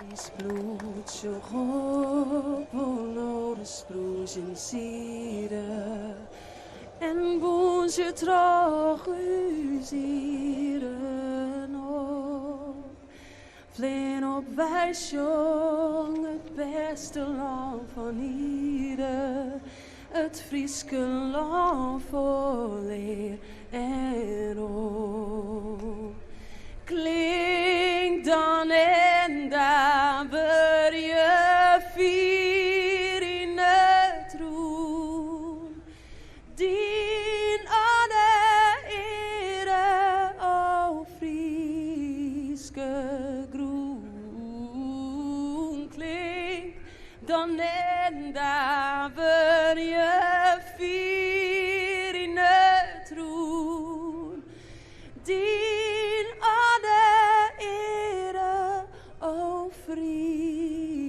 Is bloed zo hoppel de Skûtsjesilen en boen je terug uzieren op. Vleen op wij jong het beste land van Ieder, het Frieske land vol leer en roem. Klinkt dan en daar weer je vier in het roem. Dien aan de ere, o Frieske groen. Klinkt dan en daar weer je vier in het roem. Dien aan de ere, o Frieske